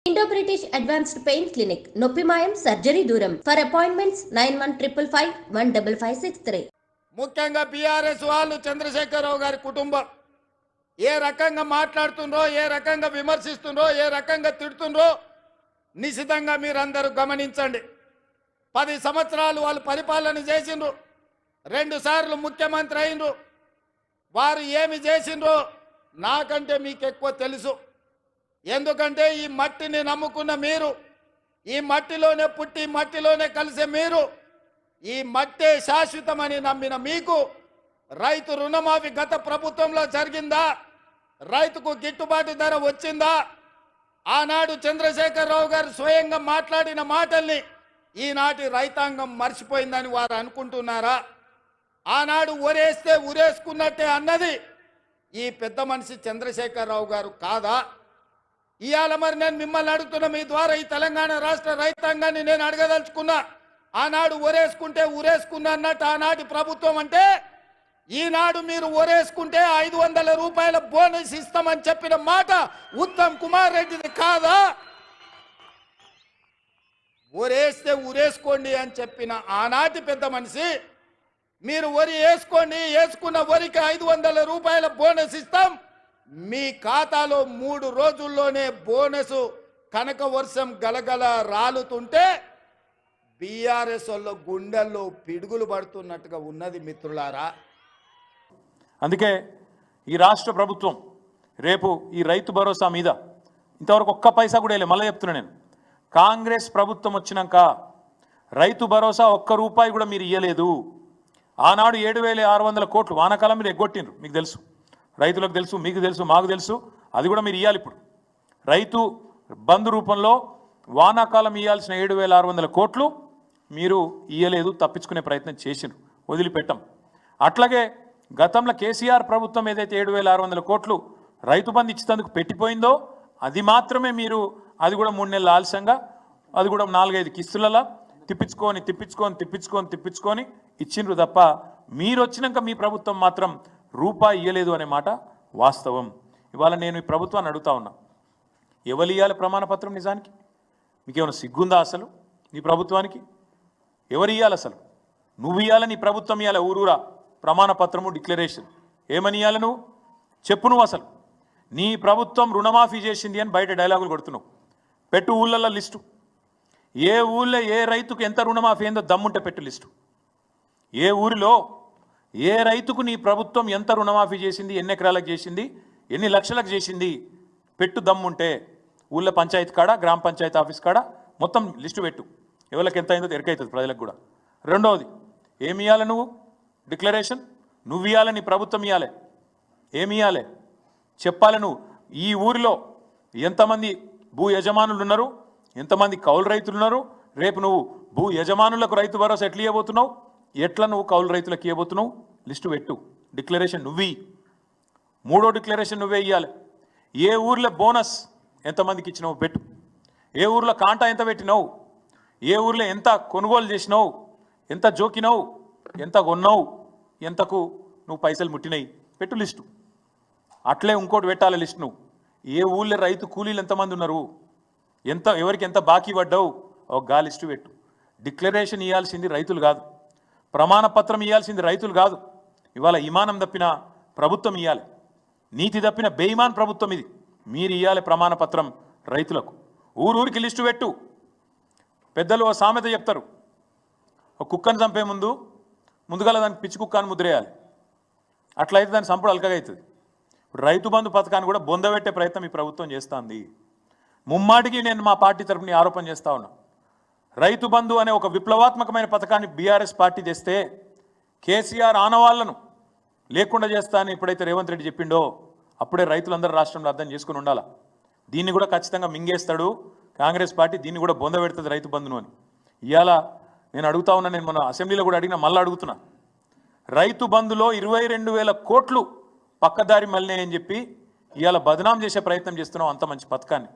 Indo British advanced pain clinic నొప్పి మాయం surgery దూరం ఫర్ అపాయింట్మెంట్స్ 9155515563. ముఖ్యంగా బీఆర్ఎస్ వాళ్ళు చంద్రశేఖరరావు గారి కుటుంబం ఏ రకంగా మాట్లాడుతుండ్రో, ఏ రకంగా విమర్శిస్తుండ్రో, ఏ రకంగా తిడుతుండ్రో నిశితంగా మీరందరూ గమనించండి. 10 సంవత్సరాలు వాళ్ళు పరిపాలన చేసిండ్రు, 2 సార్లు ముఖ్యమంత్రి అయినరు. వారు ఏమి చేసిండ్రో నాకంటే మీకు ఎక్కువ తెలుసు. ఎందుకంటే ఈ మట్టిని నమ్ముకున్న మీరు, ఈ మట్టిలోనే పుట్టి మట్టిలోనే కలిసే మీరు, ఈ మట్టే శాశ్వతమని నమ్మిన మీకు రైతు రుణమాఫీ గత ప్రభుత్వంలో జరిగిందా? రైతుకు గిట్టుబాటు ధర వచ్చిందా? ఆనాడు చంద్రశేఖరరావు గారు స్వయంగా మాట్లాడిన మాటల్ని ఈనాటి రైతాంగం మర్చిపోయిందని వారు అనుకుంటున్నారా? ఆనాడు ఒరేస్తే ఉరేసుకున్నట్టే అన్నది ఈ పెద్ద మనిషి చంద్రశేఖరరావు గారు కాదా? ఇవాళ మరి నేను మిమ్మల్ని అడుగుతున్న, మీ ద్వారా ఈ తెలంగాణ రాష్ట్ర రైతాంగాన్ని నేను అడగదలుచుకున్నా. ఆనాడు ఒరేసుకుంటే ఉరేసుకున్నా అన్నట్టు ఆనాటి ప్రభుత్వం అంటే, ఈనాడు మీరు ఒరేసుకుంటే 500 రూపాయల బోనస్ ఇస్తామని చెప్పిన మాట ఉత్తమ్ కుమార్ రెడ్డిది కాదా? ఒరేస్తే ఉరేసుకోండి అని చెప్పిన ఆనాటి పెద్ద మనిషి, మీరు వరి వేసుకోండి, వేసుకున్న వరికి 500 రూపాయల బోనస్ ఇస్తాం, మీ ఖాతాలో 3 రోజుల్లోనే బోనస్ కనక వర్షం గలగల రాలుతుంటే బీఆర్ఎస్ వాళ్ళ గుండెల్లో పిడుగులు పడుతున్నట్టుగా ఉన్నది మిత్రులారా. అందుకే ఈ రాష్ట్ర ప్రభుత్వం రేపు ఈ రైతు భరోసా మీద ఇంతవరకు ఒక్క పైసా కూడా వేయలేదు. మళ్ళీ చెప్తున్నా నేను, కాంగ్రెస్ ప్రభుత్వం వచ్చినాక రైతు భరోసా ఒక్క రూపాయి కూడా మీరు ఇయ్యలేదు. ఆనాడు 7,600 కోట్లు వానాకాలం మీరు ఎగ్గొట్టిండ్రు. మీకు తెలుసు, రైతులకు తెలుసు, మీకు తెలుసు, మాకు తెలుసు. అది కూడా మీరు ఇవ్వాలి. ఇప్పుడు రైతు బంధు రూపంలో వానాకాలం ఇవ్వాల్సిన 7,600 కోట్లు మీరు ఇయ్యలేదు, తప్పించుకునే ప్రయత్నం చేసిండ్రు, వదిలిపెట్టాం. అట్లాగే గతంలో కేసీఆర్ ప్రభుత్వం ఏదైతే 7,600 కోట్లు రైతు బంధు ఇచ్చేందుకు పెట్టిపోయిందో అది మాత్రమే మీరు, అది కూడా 3 నెలల ఆలస్యంగా, అది కూడా 4-5 కిస్తులలో తిప్పించుకొని ఇచ్చిండ్రు తప్ప మీరు వచ్చినాక మీ ప్రభుత్వం మాత్రం రూపాయి ఇయ్యలేదు అనే మాట వాస్తవం. ఇవాళ నేను ఈ ప్రభుత్వాన్ని అడుగుతా ఉన్నా, ఎవరు ఇవ్వాలి ప్రమాణపత్రం? నిజానికి మీకేమైనా సిగ్గుందా అసలు? నీ ప్రభుత్వానికి ఎవరు ఇవ్వాలి అసలు? నువ్వు ఇవ్వాలి, నీ ప్రభుత్వం ఇవ్వాలి. ఊరూరా ప్రమాణపత్రము, డిక్లరేషన్ ఏమని ఇవ్వాలి? నువ్వు చెప్పు. నువ్వు అసలు నీ ప్రభుత్వం రుణమాఫీ చేసింది అని బయట డైలాగులు కొడుతున్నావు. పెట్టు ఊళ్ళల్లో లిస్టు, ఏ ఊళ్ళో ఏ రైతుకు ఎంత రుణమాఫీ అయిందో దమ్ముంటే పెట్టు లిస్టు. ఏ ఊరిలో ఏ రైతుకు నీ ప్రభుత్వం ఎంత రుణమాఫీ చేసింది, ఎన్ని ఎకరాలకు చేసింది, ఎన్ని లక్షలకు చేసింది పెట్టు దమ్ముంటే. ఊళ్ళో పంచాయతీ కాడ, గ్రామ పంచాయతీ ఆఫీస్ కాడ మొత్తం లిస్టు పెట్టు. ఎవరికి ఎంత అయిందో ఎరకైతుంది ప్రజలకు కూడా. రెండవది, ఏమి ఇవ్వాలి నువ్వు? డిక్లరేషన్ నువ్వు ఇవ్వాలి, నీ ప్రభుత్వం ఇవ్వాలి. ఏమి ఇవ్వాలి చెప్పాలి. నువ్వు ఈ ఊరిలో ఎంతమంది భూ యజమానులు ఉన్నారు, ఎంతమంది కౌలు రైతులు ఉన్నారు, రేపు నువ్వు భూ యజమానులకు రైతు భరోసా ఎట్లా ఇవ్వబోతున్నావు, ఎట్లా నువ్వు కౌలు రైతులకు ఇవ్వబోతున్నావు లిస్టు పెట్టు. డిక్లరేషన్ నువ్వు. మూడో డిక్లరేషన్ నువ్వే ఇవ్వాలి. ఏ ఊర్లో బోనస్ ఎంతమందికి ఇచ్చినావు పెట్టు. ఏ ఊర్లో కాంటా ఎంత పెట్టినావు, ఏ ఊర్లో ఎంత కొనుగోలు చేసినావు, ఎంత జోకినావు, ఎంత కొన్నావు, ఎంతకు నువ్వు పైసలు ముట్టినాయి పెట్టు లిస్టు. అట్లే ఇంకోటి పెట్టాలి లిస్ట్. నువ్వు ఏ ఊళ్ళో రైతు కూలీలు ఎంతమంది ఉన్నారు, ఎవరికి ఎంత బాకీ పడ్డావు ఒక గా లిస్టు పెట్టు. డిక్లరేషన్ ఇవ్వాల్సింది రైతులు కాదు, ప్రమాణపత్రం ఇవ్వాల్సింది రైతులు కాదు. ఇవాళ ఇమానం తప్పిన ప్రభుత్వం ఇవ్వాలి, నీతి తప్పిన బేయిమాన్ ప్రభుత్వం ఇది. మీరు ఇవ్వాలి ప్రమాణపత్రం రైతులకు. ఊరూరికి లిస్టు పెట్టు. పెద్దలు ఓ సామెత చెప్తారు, ఒక కుక్కను చంపే ముందుగా దానికి పిచ్చి కుక్క అని ముద్రేయాలి. అట్లయితే దాని సంపుడు అల్కగా అవుతుంది. ఇప్పుడు రైతు బంధు పథకాన్ని కూడా బొందబెట్టే ప్రయత్నం ఈ ప్రభుత్వం చేస్తుంది. ముమ్మాటికి నేను మా పార్టీ తరఫున ఆరోపణ చేస్తా ఉన్నా. రైతు బంధు అనే ఒక విప్లవాత్మకమైన పథకాన్ని బీఆర్ఎస్ పార్టీ తెస్తే కేసీఆర్ ఆనవాళ్లను లేకుండా చేస్తా అని ఎప్పుడైతే రేవంత్ రెడ్డి చెప్పిండో అప్పుడే రైతులందరూ రాష్ట్రంలో అర్థం చేసుకుని ఉండాలి. దీన్ని కూడా ఖచ్చితంగా మింగేస్తాడు కాంగ్రెస్ పార్టీ, దీన్ని కూడా బొందబెడుతుంది రైతు బంధును అని. ఇవాళ నేను అడుగుతా ఉన్నా, నేను మన అసెంబ్లీలో కూడా అడిగినా, మళ్ళీ అడుగుతున్నా. రైతు బంధులో 22,000 కోట్లు పక్కదారి మళ్ళీ అని చెప్పి ఇవాళ బదనాం చేసే ప్రయత్నం చేస్తున్నాం అంత మంచి పథకాన్ని.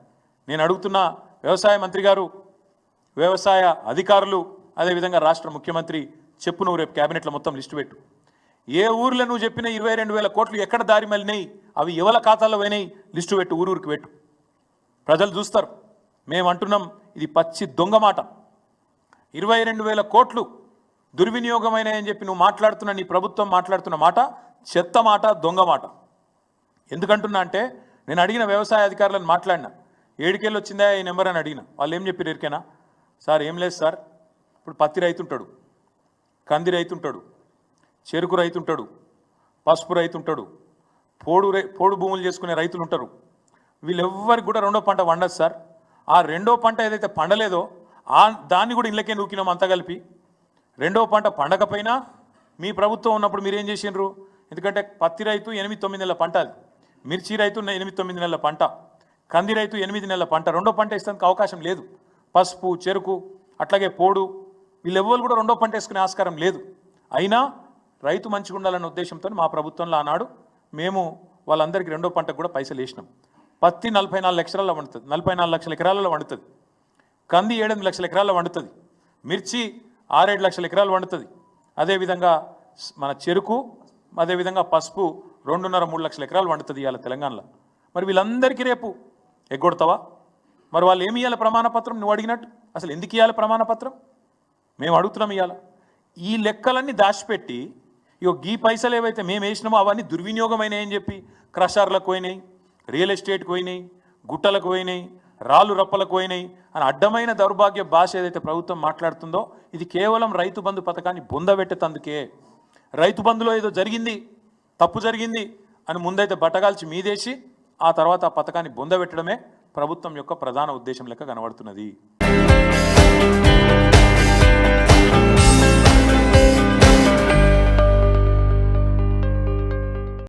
నేను అడుగుతున్నా, వ్యవసాయ మంత్రి గారు, వ్యవసాయ అధికారులు, అదేవిధంగా రాష్ట్ర ముఖ్యమంత్రి చెప్పు. నువ్వు రేపు క్యాబినెట్లో మొత్తం లిస్టు పెట్టు. ఏ ఊర్లో నువ్వు చెప్పిన 22,000 కోట్లు ఎక్కడ దారి మళ్ళినాయి, అవి ఎవరి ఖాతాలో పోయినాయి లిస్టు పెట్టు, ఊరూరికి పెట్టు. ప్రజలు చూస్తారు. మేము అంటున్నాం ఇది పచ్చి దొంగ మాట. 22,000 కోట్లు దుర్వినియోగమైనాయని చెప్పి నువ్వు మాట్లాడుతున్న నీ ప్రభుత్వం మాట్లాడుతున్న మాట చెత్త మాట, దొంగ మాట. ఎందుకంటున్నా అంటే నేను అడిగిన వ్యవసాయ అధికారులను మాట్లాడినా, ఏడుకెళ్ళి వచ్చిందా ఈ నెంబర్ అని అడిగిన. వాళ్ళు ఏం చెప్పారు ఎరికేనా? సార్ ఏం లేదు సార్, ఇప్పుడు పత్తి రైతుంటాడు, కంది రైతుంటాడు, చెరుకు రైతుంటాడు, పసుపు రైతుంటాడు, పోడు భూములు చేసుకునే రైతులు ఉంటారు. వీళ్ళెవ్వరికి కూడా రెండో పంట వండదు సార్. ఆ రెండో పంట ఏదైతే పండలేదో దాన్ని కూడా ఇళ్ళకే నూకినాం అంతా కలిపి. రెండో పంట పండకపోయినా మీ ప్రభుత్వం ఉన్నప్పుడు మీరు ఏం చేసిండ్రు? ఎందుకంటే పత్తి రైతు 8-9 నెలల పంట, అది మిర్చి రైతు 8-9 నెలల పంట, కంది రైతు 8 నెలల పంట. రెండో పంట వేసేందుకు అవకాశం లేదు. పసుపు, చెరుకు, అట్లాగే పోడు, వీళ్ళెవ్వరు కూడా రెండో పంట వేసుకునే ఆస్కారం లేదు. అయినా రైతు మంచిగా ఉండాలన్న ఉద్దేశంతో మా ప్రభుత్వంలో ఆనాడు మేము వాళ్ళందరికీ రెండో పంటకు కూడా పైసలు వేసినాం. పత్తి 44 లక్షలలో వండుతుంది, 44 లక్షల ఎకరాలలో వండుతుంది. కంది 7-8 లక్షల ఎకరాల్లో వండుతుంది. మిర్చి 6-7 లక్షల ఎకరాలు వండుతుంది. అదేవిధంగా మన చెరుకు, అదేవిధంగా పసుపు 2.5-3 లక్షల ఎకరాలు వండుతుంది ఇవాళ తెలంగాణలో. మరి వీళ్ళందరికీ రేపు ఎగ్గొడతావా? మరి వాళ్ళు ఏమి ఇవ్వాలి ప్రమాణపత్రం? నువ్వు అడిగినట్టు అసలు ఎందుకు ఇవ్వాలి ప్రమాణపత్రం? మేము అడుగుతున్నాం ఇవ్వాలి. ఈ లెక్కలన్నీ దాచిపెట్టి ఈ పైసలు ఏవైతే మేము వేసినామో అవన్నీ దుర్వినియోగమైనాయని చెప్పి క్రషర్లకు పోయినాయి, రియల్ ఎస్టేట్కి పోయినాయి, గుట్టలకు పోయినాయి, రాళ్ళు రప్పలకు పోయినాయి అని అడ్డమైన దౌర్భాగ్య భాష ఏదైతే ప్రభుత్వం మాట్లాడుతుందో ఇది కేవలం రైతు బంధు పథకాన్ని బొందబెట్టేందుకే. రైతు బంధులో ఏదో జరిగింది, తప్పు జరిగింది అని ముందైతే బట్టగాల్చి మీదేసి ఆ తర్వాత ఆ పథకాన్ని బొందబెట్టడమే ప్రభుత్వం యొక్క ప్రధాన ఉద్దేశం లెక్క కనబడుతున్నది.